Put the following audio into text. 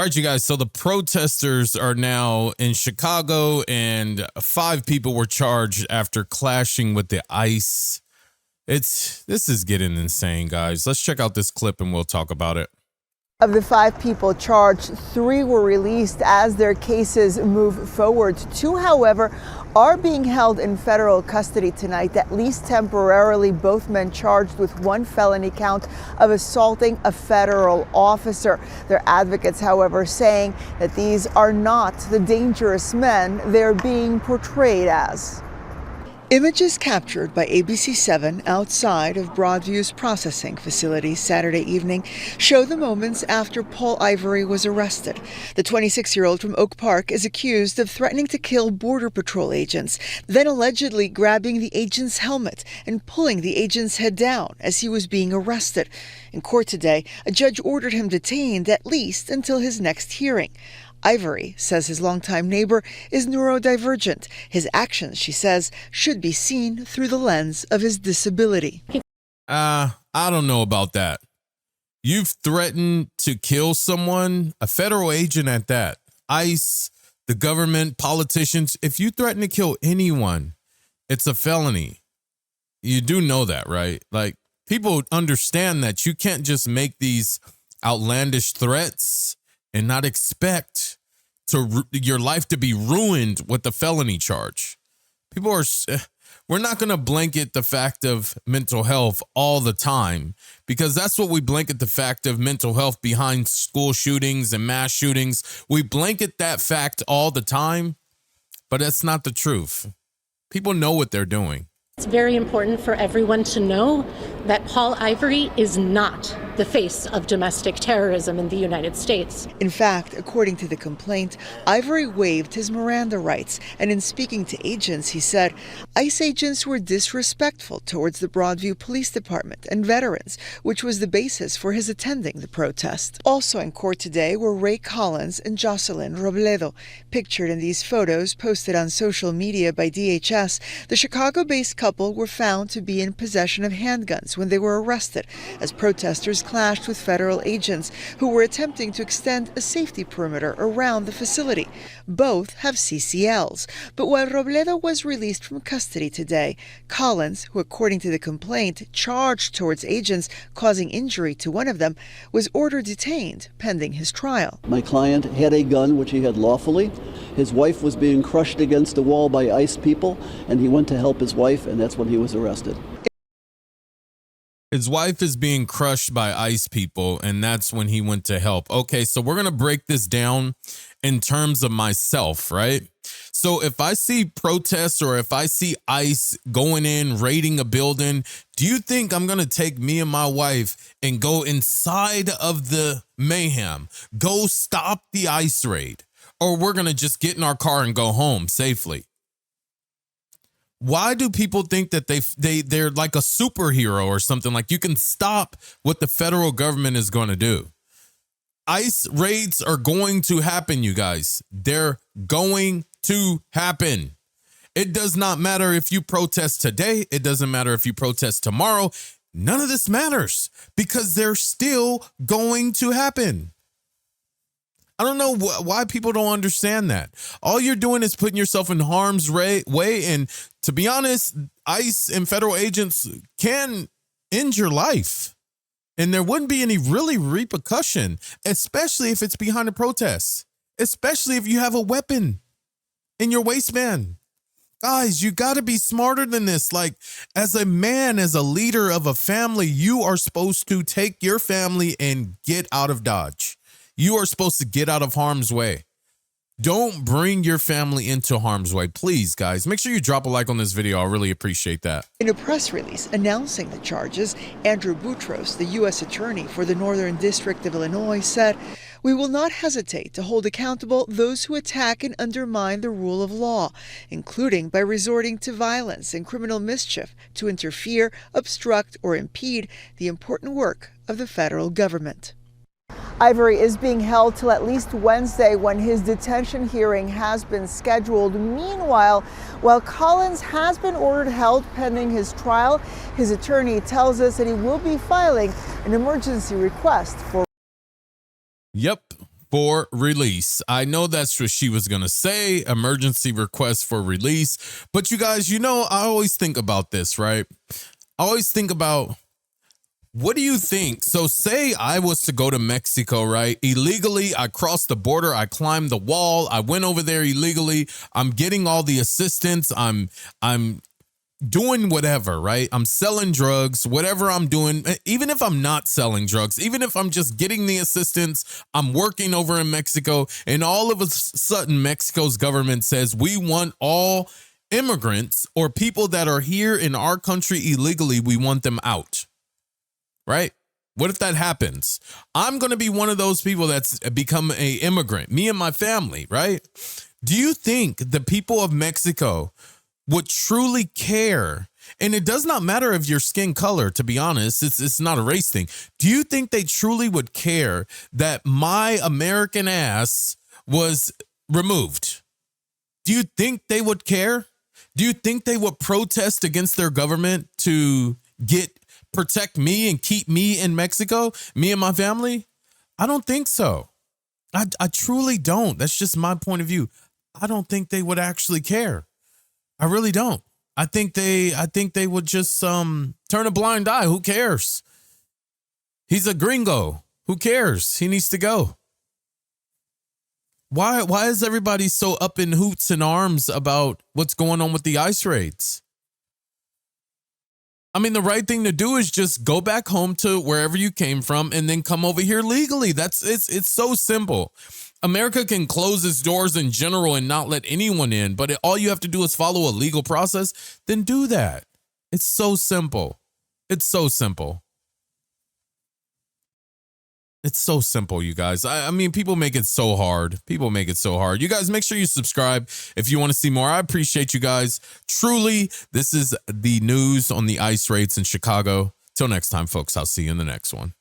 All right, you guys. So the protesters are now in Chicago, and 5 people were charged after clashing with the ICE. This is getting insane, guys. Let's check out this clip and we'll talk about it. Of the 5 people charged, 3 were released as their cases move forward. 2, however, are being held in federal custody tonight, at least temporarily. Both men charged with 1 felony count of assaulting a federal officer. Their advocates, however, saying that these are not the dangerous men they're being portrayed as. Images captured by ABC7 outside of Broadview's processing facility Saturday evening show the moments after Paul Ivory was arrested. The 26-year-old from Oak Park is accused of threatening to kill Border Patrol agents, then allegedly grabbing the agent's helmet and pulling the agent's head down as he was being arrested. In court today, a judge ordered him detained at least until his next hearing. Ivory says his longtime neighbor is neurodivergent. His actions, she says, should be seen through the lens of his disability. I don't know about that. You've threatened to kill someone, a federal agent at that. ICE, the government, politicians. If you threaten to kill anyone, it's a felony. You do know that, right? Like, people understand that you can't just make these outlandish threats and not expect your life to be ruined with a felony charge. We're not going to blanket the fact of mental health all the time, because that's what we blanket the fact of mental health behind school shootings and mass shootings. We blanket that fact all the time, but that's not the truth. People know what they're doing. It's very important for everyone to know that Paul Ivory is not the face of domestic terrorism in the United States. In fact, according to the complaint, Ivory waived his Miranda rights, and in speaking to agents, he said ICE agents were disrespectful towards the Broadview Police Department and veterans, which was the basis for his attending the protest. Also in court today were Ray Collins and Jocelyn Robledo. Pictured in these photos posted on social media by DHS, the Chicago-based couple were found to be in possession of handguns when they were arrested as protesters clashed with federal agents who were attempting to extend a safety perimeter around the facility. Both have CCLs. But while Robledo was released from custody today, Collins, who according to the complaint charged towards agents causing injury to one of them, was ordered detained pending his trial. My client had a gun which he had lawfully. His wife was being crushed against a wall by ICE people, and he went to help his wife, and that's when he was arrested. His wife is being crushed by ICE people, and that's when he went to help. Okay, so we're going to break this down in terms of myself, right? So if I see protests or if I see ICE going in, raiding a building, do you think I'm going to take me and my wife and go inside of the mayhem, go stop the ICE raid, or we're going to just get in our car and go home safely? Why do people think that they're like a superhero or something? Like you can stop what the federal government is going to do. ICE raids are going to happen, you guys. They're going to happen. It does not matter if you protest today. It doesn't matter if you protest tomorrow. None of this matters because they're still going to happen. I don't know why people don't understand that. All you're doing is putting yourself in harm's way. And to be honest, ICE and federal agents can end your life. And there wouldn't be any really repercussion, especially if it's behind a protest, especially if you have a weapon in your waistband. Guys, you got to be smarter than this. Like, as a man, as a leader of a family, you are supposed to take your family and get out of Dodge. You are supposed to get out of harm's way. Don't bring your family into harm's way. Please, guys, make sure you drop a like on this video. I really appreciate that. In a press release announcing the charges, Andrew Boutros, the U.S. Attorney for the Northern District of Illinois, said, "We will not hesitate to hold accountable those who attack and undermine the rule of law, including by resorting to violence and criminal mischief to interfere, obstruct, or impede the important work of the federal government." Ivory is being held till at least Wednesday when his detention hearing has been scheduled. Meanwhile, while Collins has been ordered held pending his trial, his attorney tells us that he will be filing an emergency request for. Yep. for release. I know that's what she was going to say, emergency request for release. But you guys, I always think about this, right? I always think about, what do you think? So say I was to go to Mexico, right? Illegally, I crossed the border. I climbed the wall. I went over there illegally. I'm getting all the assistance. I'm doing whatever, right? I'm selling drugs, whatever I'm doing, even if I'm not selling drugs, even if I'm just getting the assistance, I'm working over in Mexico, and all of a sudden Mexico's government says we want all immigrants or people that are here in our country illegally, we want them out, right? What if that happens? I'm going to be one of those people that's become a immigrant, me and my family, right? Do you think the people of Mexico would truly care? And it does not matter of your skin color, to be honest. It's not a race thing. Do you think they truly would care that my American ass was removed? Do you think they would care? Do you think they would protest against their government to protect me and keep me in Mexico, me and my family? I don't think so. I truly don't. That's just my point of view. I don't think they would actually care. I really don't. I think they would just turn a blind eye. Who cares? He's a gringo. Who cares? He needs to go. Why is everybody so up in hoots and arms about what's going on with the ICE raids? I mean, the right thing to do is just go back home to wherever you came from and then come over here legally. It's so simple. America can close its doors in general and not let anyone in, but all you have to do is follow a legal process, then do that. It's so simple. It's so simple. It's so simple, you guys. I mean, people make it so hard. People make it so hard. You guys, make sure you subscribe if you want to see more. I appreciate you guys. Truly, this is the news on the ICE raids in Chicago. Till next time, folks, I'll see you in the next one.